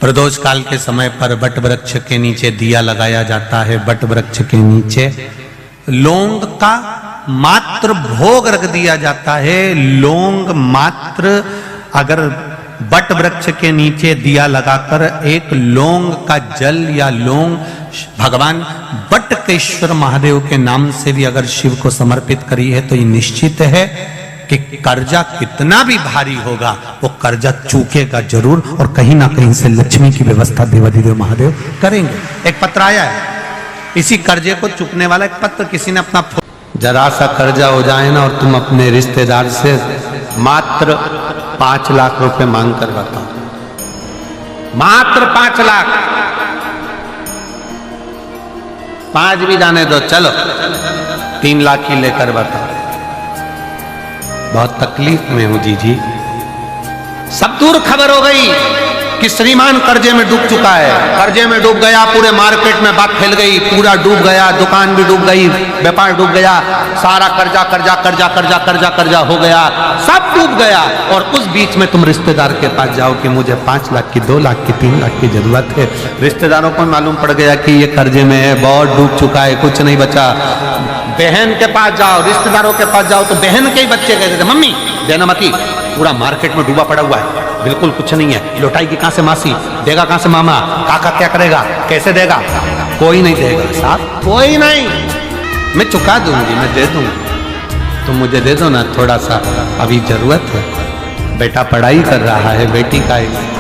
प्रदोष काल के समय पर बट वृक्ष के नीचे दिया लगाया जाता है। बट वृक्ष के नीचे लौंग का मात्र भोग रख दिया जाता है। लौंग मात्र, अगर बट वृक्ष के नीचे दिया लगाकर एक लौंग का जल या लौंग भगवान बटकेश्वर महादेव के नाम से भी अगर शिव को समर्पित करी है तो ये निश्चित है कि कर्जा कितना भी भारी होगा वो कर्जा चूकेगा जरूर, और कहीं ना कहीं से लक्ष्मी की व्यवस्था देवाधिदेव महादेव करेंगे। एक पत्र आया है, इसी कर्जे को चूकने वाला एक पत्र किसी ने अपना, जरा सा कर्जा हो जाए ना और तुम अपने रिश्तेदार से मात्र 5 लाख रुपए मांग कर बताओ, मात्र 5 लाख, 5 भी जाने दो, चलो 3 लाख ही लेकर बताओ। बहुत तकलीफ में हूं जी। सब दूर खबर हो गई कि श्रीमान कर्जे में डूब चुका है, कर्जे में डूब गया, पूरे मार्केट में बात फैल गई, पूरा डूब गया, दुकान भी डूब गई, व्यापार डूब गया, सारा कर्जा कर्जा कर्जा कर्जा कर्जा कर्जा हो गया, सब डूब गया। और उस बीच में तुम रिश्तेदार के पास जाओ कि मुझे 5 लाख की, 2 लाख की, 3 लाख की जरूरत है। रिश्तेदारों को मालूम पड़ गया कि ये कर्जे में है, बहुत डूब चुका है, कुछ नहीं बचा। बहन के पास जाओ, रिश्तेदारों के पास जाओ तो बहन के ही बच्चे कहते थे, मम्मी देना मती, पूरा मार्केट में डूबा पड़ा हुआ है, बिल्कुल कुछ नहीं है, लौटाएगी कहां से मासी, देगा कहां से मामा, काका क्या करेगा, कैसे देगा, कोई नहीं देगा साहब, कोई नहीं, मैं चुका दूंगी, मैं दे दूंगी, तुम मुझे दे दो ना थोड़ा सा, अभी जरूरत है, बेटा पढ़ाई कर रहा है, बेटी का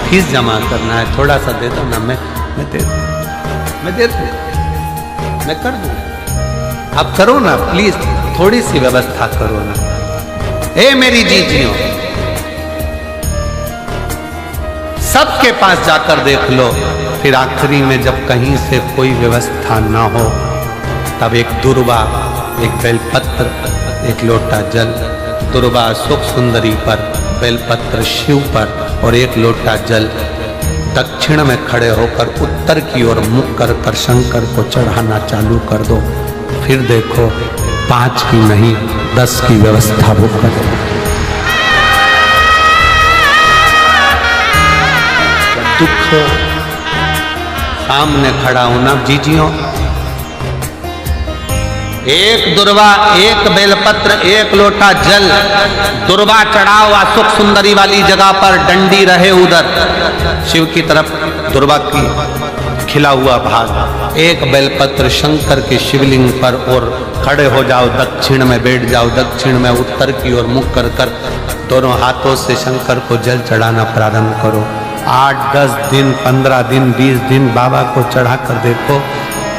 फीस जमा करना है, थोड़ा सा दे दो ना, मैं दे दूंगा, मैं कर दूंगा, आप करो ना प्लीज, थोड़ी सी व्यवस्था करो ना। ए मेरी जीजियों, सबके पास जाकर देख लो, फिर आखिरी में जब कहीं से कोई व्यवस्था ना हो तब एक दुर्वा, एक बेलपत्र, एक लोटा जल, दुर्वा सुख सुंदरी पर, बेलपत्र शिव पर और एक लोटा जल दक्षिण में खड़े होकर उत्तर की ओर मुख कर शंकर को चढ़ाना चालू कर दो। फिर देखो 5 की नहीं 10 की व्यवस्था वो करो। दुख हो सामने खड़ा होना जीजियों, एक दुर्वा, एक बेलपत्र, एक लोटा जल, दुर्वा चढ़ाओ सुख सुंदरी वाली जगह पर, डंडी रहे उधर शिव की तरफ, दुर्वा की खिला हुआ भाग, एक बेलपत्र शंकर के शिवलिंग पर, और खड़े हो जाओ, दक्षिण में बैठ जाओ, दक्षिण में उत्तर की ओर मुख कर दोनों हाथों से शंकर को जल चढ़ाना प्रारंभ करो। 8, 10 दिन, 15 दिन, 20 दिन बाबा को चढ़ा कर देखो,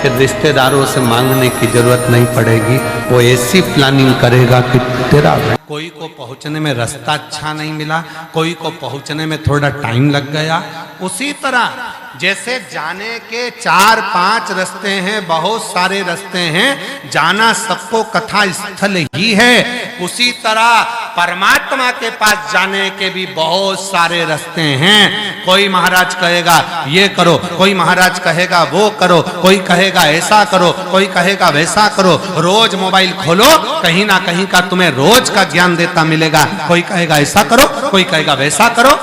फिर रिश्तेदारों से मांगने की जरूरत नहीं पड़ेगी। वो ऐसी प्लानिंग करेगा कि तेरा, कोई को पहुंचने में रास्ता अच्छा नहीं मिला, कोई को पहुंचने में थोड़ा टाइम लग गया, उसी तरह जैसे जाने के 4-5 रास्ते हैं, बहुत सारे रास्ते हैं, जाना सबको कथा स्थल ही है, उसी तरह परमात्मा के पास जाने के भी बहुत सारे रास्ते हैं। कोई महाराज कहेगा ये करो, कोई महाराज कहेगा वो करो, कोई कहेगा ऐसा करो, कोई कहेगा वैसा करो। रोज मोबाइल खोलो, कहीं ना कहीं का तुम्हें रोज का ज्ञान देता मिलेगा। कोई कहेगा ऐसा करो, कोई कहेगा वैसा करो।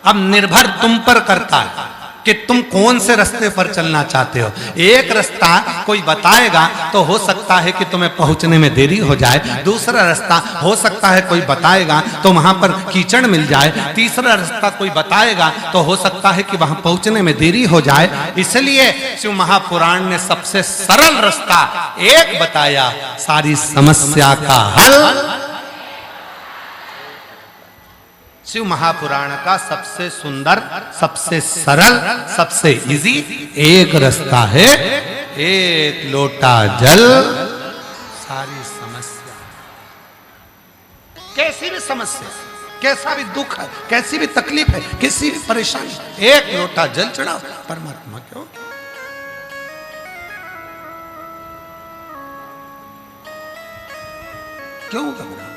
अब निर्भर तुम पर करता है कि तुम कौन से रास्ते पर चलना चाहते हो। एक रास्ता कोई बताएगा तो हो सकता है कि तुम्हें पहुंचने में देरी हो जाए, दूसरा रास्ता हो सकता है कोई बताएगा तो वहां पर कीचड़ मिल जाए, तीसरा रास्ता कोई बताएगा तो हो सकता है कि वहां पहुंचने में देरी हो जाए। इसलिए शिव महापुराण ने सबसे सरल रास्ता एक बताया, सारी समस्या का हल। शिव महापुराण का सबसे सुंदर, सबसे सरल, सबसे इजी एक रास्ता है, एक लोटा जल, सारी समस्या, कैसी भी समस्या, कैसा भी दुख है, कैसी भी तकलीफ है, किसी भी परेशानी, एक लोटा जल चढ़ाओ परमात्मा क्यों। क्यों घबरा,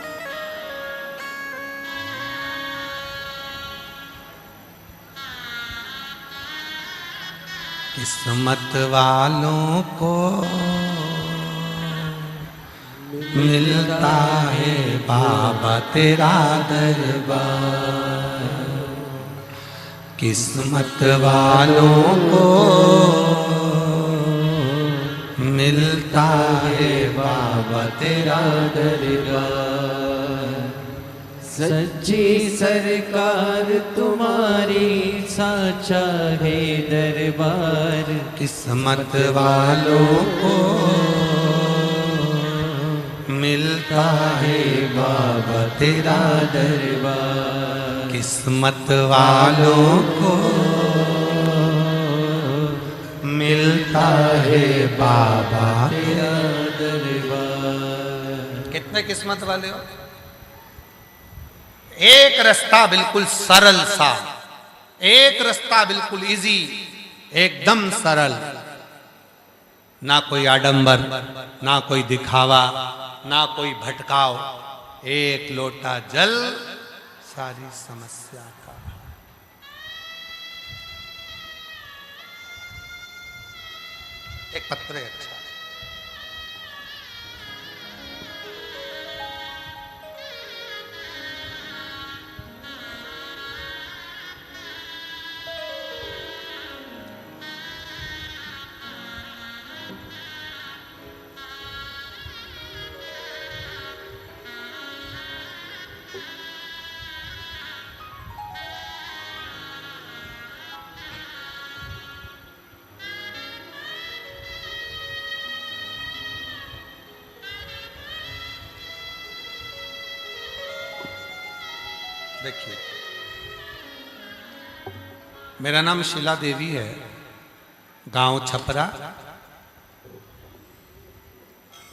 किस्मत वालों को मिलता है बाबा तेरा दरबार, किस्मत वालों को मिलता है बाबा तेरा दरबार। सच्ची सरकार तुम्हारी साचा है दरबार। किस्मत वालों को मिलता है बाबा तेरा दरबार। किस्मत वालों को मिलता है बाबा तेरा दरबार। कितने किस्मत वाले हो? एक रास्ता बिल्कुल सरल सा, एक रास्ता बिल्कुल इजी, एकदम सरल, ना कोई आडंबर, ना कोई दिखावा, ना कोई भटकाव। एक लोटा जल सारी समस्या का। एक पत्र है अच्छा। देखिए, मेरा नाम शीला देवी है, गांव छपरा।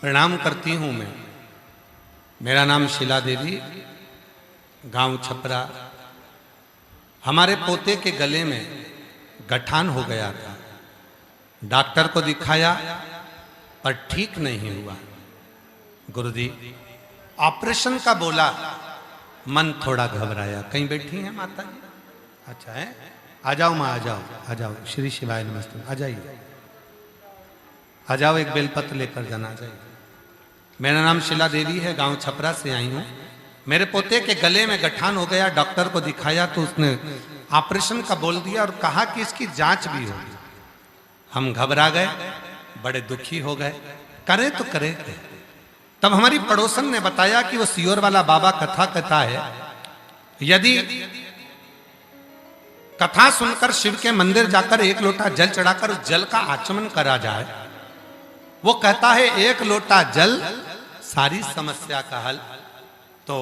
प्रणाम करती हूं मैं। मेरा नाम शीला देवी, गांव छपरा। हमारे पोते के गले में गठान हो गया था। डॉक्टर को दिखाया पर ठीक नहीं हुआ। गुरुजी ऑपरेशन का बोला, मन थोड़ा घबराया। कहीं बैठी हैं माता जी? अच्छा है, आ जाओ माँ, आ जाओ, आ जाओ। श्री शिवाय नमस्ते, आ जाइए, आ जाओ। एक बेलपत्र लेकर जाना, आ जाइए। मेरा नाम शीला देवी है, गांव छपरा से आई हूँ। मेरे पोते के गले में गठान हो गया। डॉक्टर को दिखाया तो उसने ऑपरेशन का बोल दिया और कहा कि इसकी जांच भी होगी। हम घबरा गए, बड़े दुखी हो गए। करे तो करे। तब हमारी पड़ोसन ने बताया कि वो सियोर वाला बाबा कथा कहता है, यदि कथा सुनकर शिव के मंदिर जाकर एक लोटा जल चढ़ाकर उस जल का आचमन करा जाए, वो कहता है एक लोटा जल सारी समस्या का हल। तो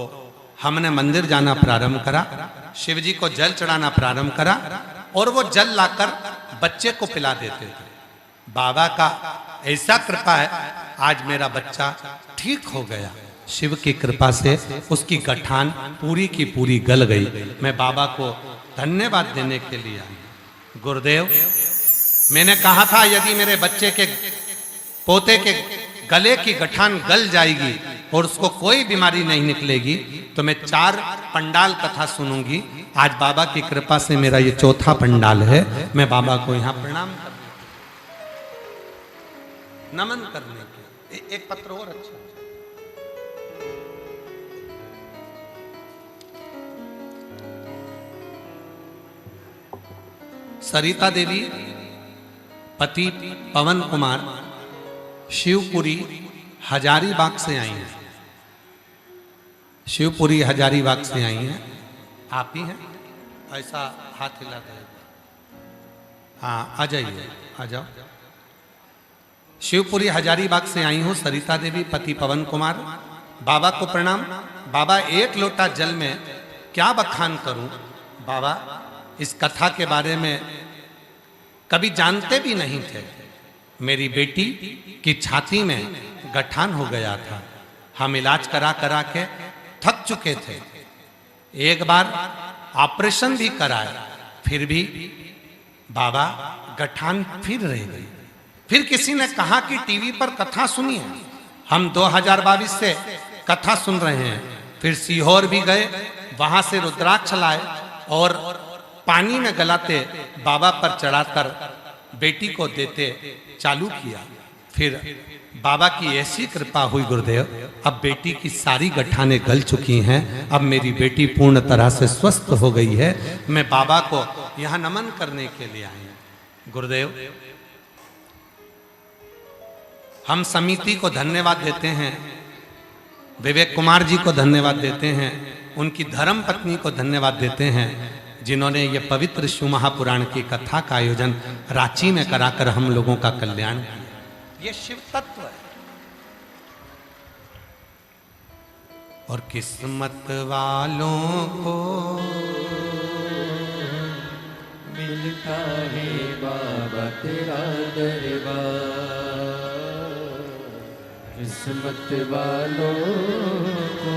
हमने मंदिर जाना प्रारंभ करा, शिव जी को जल चढ़ाना प्रारंभ करा और वो जल लाकर बच्चे को पिला देते थे। बाबा का ऐसा कृपा है, आज मेरा बच्चा ठीक हो गया। शिव की कृपा से उसकी गठान पूरी की पूरी गल गई। मैं बाबा को धन्यवाद देने के लिए आई। गुरुदेव, मैंने कहा था यदि मेरे बच्चे के पोते के गले की गठान गल जाएगी और उसको कोई बीमारी नहीं निकलेगी तो मैं 4 पंडाल कथा सुनूंगी। आज बाबा की कृपा से मेरा ये 4था पंडाल है। मैं बाबा को यहाँ प्रणाम नमन करने के। एक पत्र और अच्छा। सरिता देवी, पति पवन कुमार, शिवपुरी हजारीबाग से आई हैं। शिवपुरी हजारीबाग से आई हैं। आप ही हैं? ऐसा हाथ हिला दे। हाँ, आ जाइए, आ जाओ। शिवपुरी हजारीबाग से आई हूँ। सरिता देवी, पति पवन कुमार। बाबा को प्रणाम। बाबा, एक लोटा जल में क्या बखान करूं? बाबा, इस कथा के बारे में कभी जानते भी नहीं थे। मेरी बेटी की छाती में गठान हो गया था। हम इलाज करा करा के थक चुके थे। एक बार ऑपरेशन भी कराया, फिर भी बाबा गठान फिर रह गई। फिर किसी ने कहा कि टीवी पर कथा सुनिए। हम 2022 से कथा सुन रहे हैं। फिर सीहोर भी गए, वहां से रुद्राक्ष लाए और पानी में गलाते बाबा पर चढ़ाकर बेटी को देते चालू किया। फिर बाबा की ऐसी कृपा हुई गुरुदेव, अब बेटी की सारी गठानें गल चुकी हैं। अब मेरी बेटी पूर्ण तरह से स्वस्थ हो गई है। मैं बाबा को यहां नमन करने के लिए आए हैं। गुरुदेव, हम समिति को धन्यवाद देते हैं, विवेक कुमार जी को धन्यवाद देते हैं, उनकी धर्म पत्नी को धन्यवाद देते हैं, जिन्होंने ये पवित्र शिव महापुराण की कथा का आयोजन रांची में कराकर हम लोगों का कल्याण किया। ये शिव तत्व है। और किस्मत वालों को मिलता है बाबा तेरा दरबार, किस्मत वालों को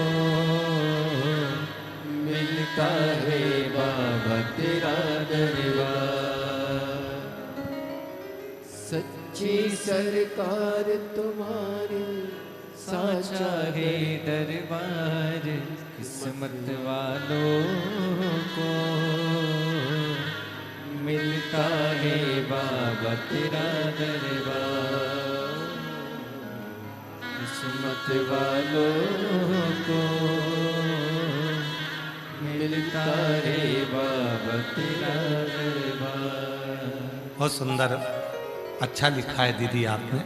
मिलता है बाबा तेरा दरबार। सच्ची सरकार तुम्हारी साचा है दरबार, किस्मत वालों को मिलता है बाबा तेरा दरबार, किस्मत वालों को मिलता है बाबा तेरा दरबार। बहुत सुंदर, अच्छा लिखा है दीदी आपने।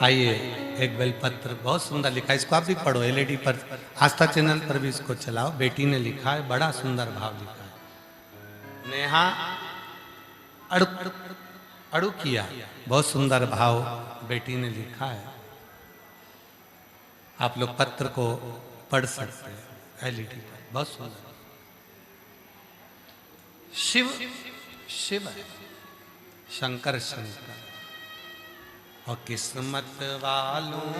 आइए, एक बेलपत्र बहुत सुंदर लिखा है, इसको आप भी पढ़ो। एलईडी पर, आस्था चैनल पर भी इसको चलाओ। बेटी ने लिखा है, बड़ा सुंदर भाव लिखा है। नेहा अड़ुकिया, बहुत सुंदर भाव बेटी ने लिखा है। आप लोग पत्र को पढ़ सकते हैं एलईडी पर, बहुत सुंदर। शिव शिव है, शंकर शंकर। और किस्मत वालों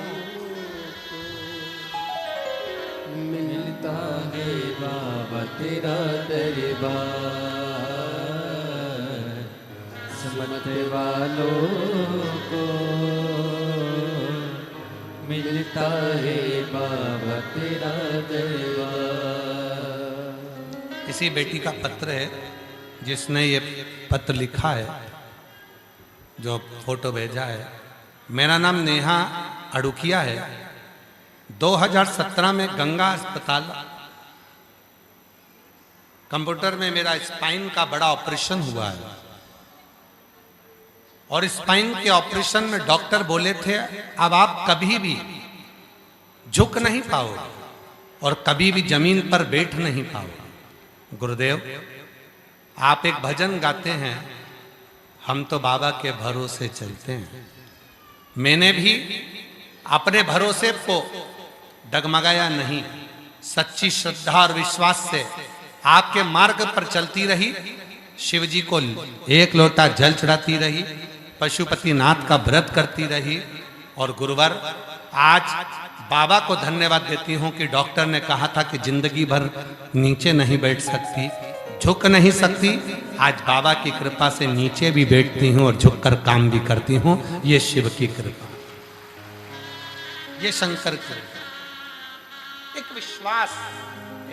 मिलता है बाबा तेरा दरबार, किस्मत वालों को मिलता है बाबा तेरा दरबार। इसी बेटी का पत्र है जिसने ये पत्र लिखा है, जो फोटो भेजा है। मेरा नाम नेहा अड़ुकिया है। 2017 में गंगा अस्पताल कंप्यूटर में मेरा स्पाइन का बड़ा ऑपरेशन हुआ है, और स्पाइन के ऑपरेशन में डॉक्टर बोले थे अब आप कभी भी झुक नहीं पाओगे और कभी भी जमीन पर बैठ नहीं पाओगे। गुरुदेव, आप एक भजन गाते हैं, हम तो बाबा के भरोसे चलते हैं। मैंने भी अपने भरोसे को डगमगाया नहीं, सच्ची श्रद्धा और विश्वास से आपके मार्ग पर चलती रही। शिव जी को एक लोटा जल चढ़ाती रही, पशुपतिनाथ का व्रत करती रही। और गुरुवर, आज बाबा को धन्यवाद देती हूँ कि डॉक्टर ने कहा था कि जिंदगी भर नीचे नहीं बैठ सकती, झुक नहीं सकती। आज बाबा की कृपा से नीचे भी बैठती हूँ और झुककर काम भी करती हूँ। ये शिव की कृपा, ये शंकर की कृपा। एक विश्वास,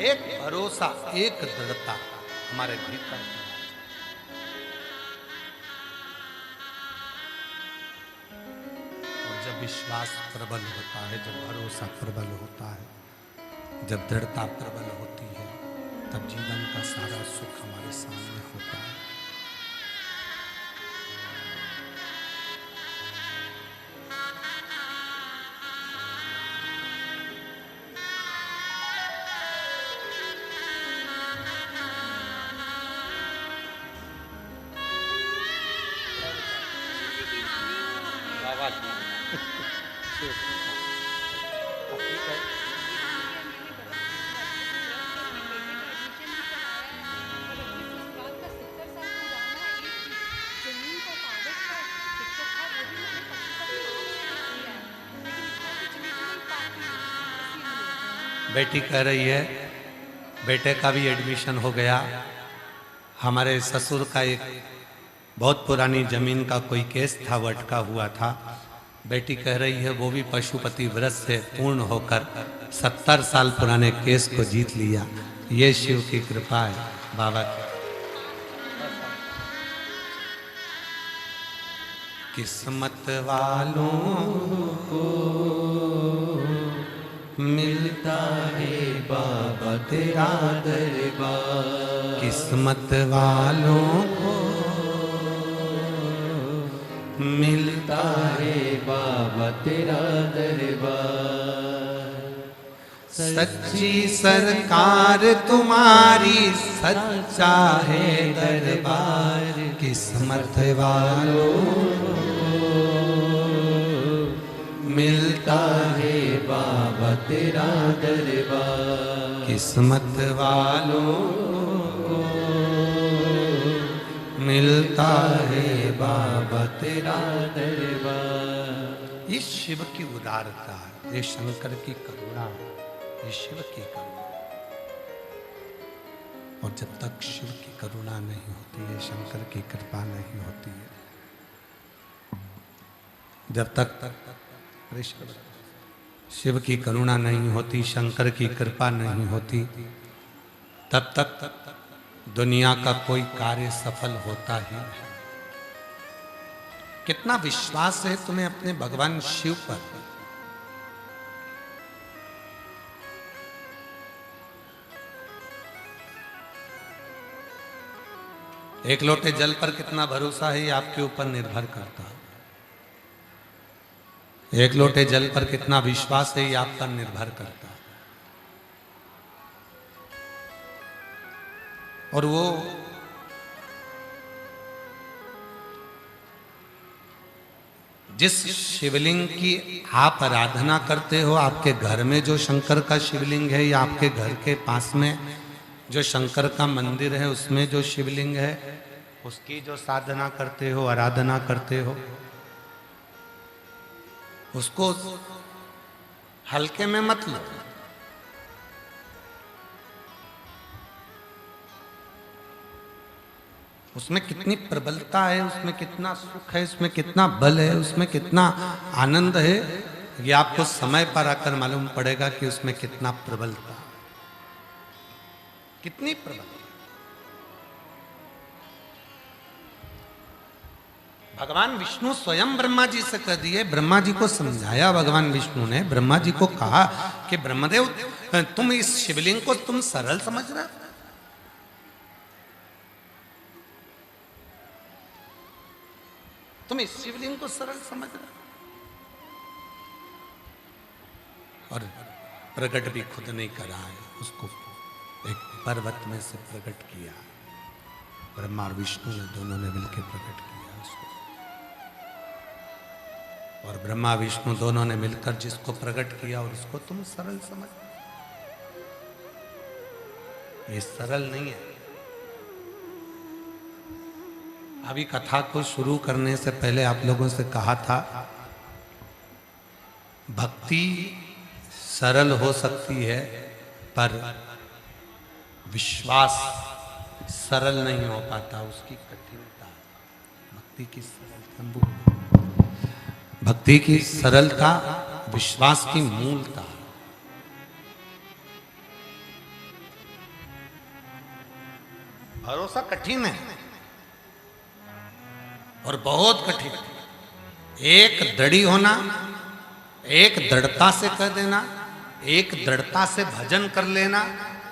एक भरोसा, एक दृढ़ता हमारे भीतर। और जब विश्वास प्रबल होता है, जब भरोसा प्रबल होता है, जब दृढ़ता प्रबल होती है, तब जीवन का सारा सुख हमारे सामने होता है। बेटी कह रही है बेटे का भी एडमिशन हो गया। हमारे ससुर का एक बहुत पुरानी जमीन का कोई केस था, वो अटका हुआ था। बेटी कह रही है वो भी पशुपति व्रत से पूर्ण होकर 70 साल पुराने केस को जीत लिया। ये शिव की कृपा है, बाबा की। किस्मत वालों को मिलता है बाबा तेरा दरबार, किस्मत वालों को मिलता है बाबा तेरा दरबार। सच्ची सरकार तुम्हारी सच्चा है दरबार, किस्मत वालों मिलता है बाबा तेरा दरबार। किस्मत वालों को मिलता है बाबा तेरा दरबार। ये शिव की उदारता, ये शंकर की करुणा, ये शिव की करुणा। और जब तक शिव की करुणा नहीं होती है, शंकर की कृपा नहीं होती है, जब तक शिव की करुणा नहीं होती, शंकर की कृपा नहीं होती, तब तक दुनिया का कोई कार्य सफल होता ही नहीं। कितना विश्वास है तुम्हें अपने भगवान शिव पर? एक लोटे जल पर कितना भरोसा है ये आपके ऊपर निर्भर करता है। एक लोटे जल पर कितना विश्वास है ये आप पर निर्भर करता है। और वो जिस शिवलिंग की आप आराधना करते हो, आपके घर में जो शंकर का शिवलिंग है या आपके घर के पास में जो शंकर का मंदिर है उसमें जो शिवलिंग है, उसकी जो साधना करते हो, आराधना करते हो, उसको हल्के में मत लो। उसमें कितनी प्रबलता है, उसमें कितना सुख है, उसमें कितना बल है, उसमें कितना आनंद है, ये आपको समय पर आकर मालूम पड़ेगा कि उसमें कितना प्रबलता, कितनी प्रबलता। भगवान विष्णु स्वयं ब्रह्मा जी से कह दिए, ब्रह्मा जी को समझाया भगवान विष्णु ने, ब्रह्मा जी को कहा कि ब्रह्मदेव तुम इस शिवलिंग को तुम सरल समझ रहे हो, तुम इस शिवलिंग को सरल समझ रहे हो। और प्रकट भी खुद नहीं करा है, उसको एक पर्वत में से प्रकट किया, ब्रह्मा और विष्णु ने दोनों ने मिलकर प्रकट किया उसको। और ब्रह्मा विष्णु दोनों ने मिलकर जिसको प्रकट किया और उसको तुम सरल समझ, ये सरल नहीं है। अभी कथा को शुरू करने से पहले आप लोगों से कहा था, भक्ति सरल हो सकती है पर विश्वास सरल नहीं हो पाता, उसकी कठिनता। भक्ति की सरलता, भक्ति की सरलता विश्वास की मूलता। भरोसा कठिन है और बहुत कठिन। एक दृढ़ी होना, एक दृढ़ता से कर देना, एक दृढ़ता से भजन कर लेना।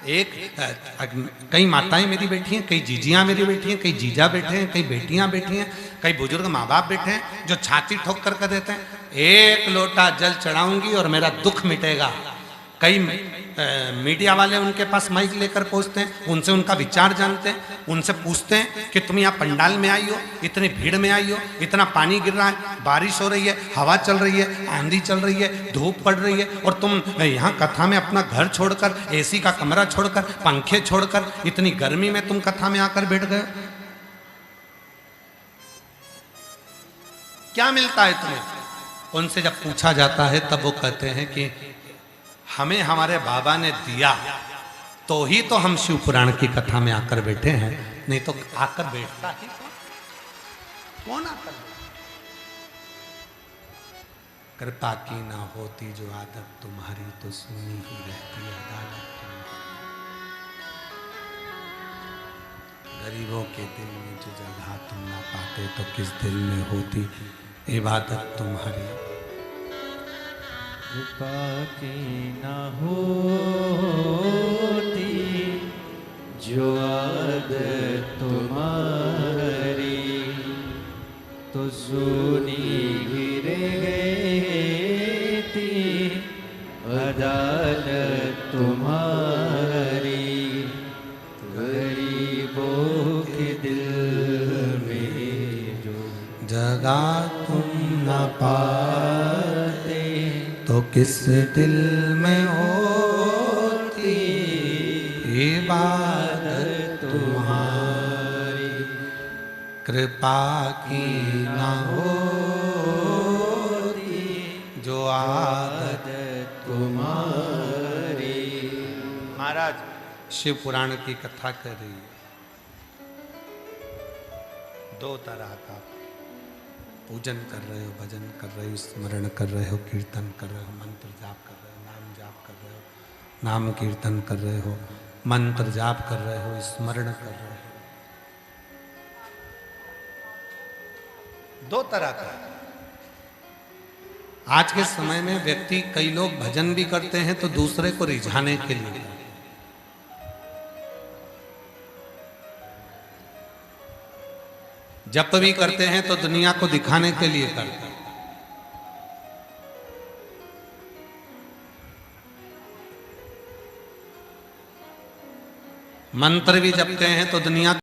एक कई माताएं मेरी बैठी हैं, कई जीजियां मेरी बैठी हैं, कई जीजा बैठे हैं, कई बेटियां बैठी हैं, कई बुजुर्ग माँ बाप बैठे हैं जो छाती ठोक कर कर देते हैं, एक लोटा जल चढ़ाऊंगी और मेरा दुख मिटेगा। कई मीडिया वाले उनके पास माइक लेकर पहुंचते हैं, उनसे उनका विचार जानते हैं, उनसे पूछते हैं कि तुम यहाँ पंडाल में आई हो, इतनी भीड़ में आई हो, इतना पानी गिर रहा है, बारिश हो रही है, हवा चल रही है, आंधी चल रही है, धूप पड़ रही है, और तुम यहाँ कथा में अपना घर छोड़कर, एसी का कमरा छोड़कर, पंखे छोड़कर, इतनी गर्मी में तुम कथा में आकर बैठ गए। क्या मिलता है तुम्हें? उनसे जब पूछा जाता है तब वो कहते हैं कि हमें हमारे बाबा ने दिया तो ही तो हम शिव पुराण की कथा में आकर बैठे हैं, नहीं तो आकर बैठता ही कौन आकर? कृपा की ना होती जो आदत तुम्हारी तो सुनी ही रहती अदालत तुम्हारी। गरीबों के दिल में जो जगह तुम ना पाते तो किस दिल में होती इबादत तुम्हारी। कृपा की ना होती जो आदत तुम्हारी तो सुनी ही रहती, अदालत तुम्हारी गरीबों के दिल में जो जगा तुम न पाते तो किस दिल में होती इबादत तुम्हारी, कृपा की न होती जो आदत तुम्हारी। महाराज शिव पुराण की कथा कर रही है। दो तरह का पूजन कर रहे हो, भजन कर रहे हो, स्मरण कर रहे हो, कीर्तन कर रहे हो, मंत्र जाप कर रहे हो, नाम जाप कर रहे हो, नाम कीर्तन कर रहे हो, मंत्र जाप कर रहे हो, स्मरण कर रहे हो। दो तरह का। आज के समय में व्यक्ति, कई लोग भजन भी करते हैं तो दूसरे को रिझाने के लिए, जप भी करते हैं तो दुनिया को दिखाने के लिए करते हैं। मंत्र भी जपते हैं तो दुनिया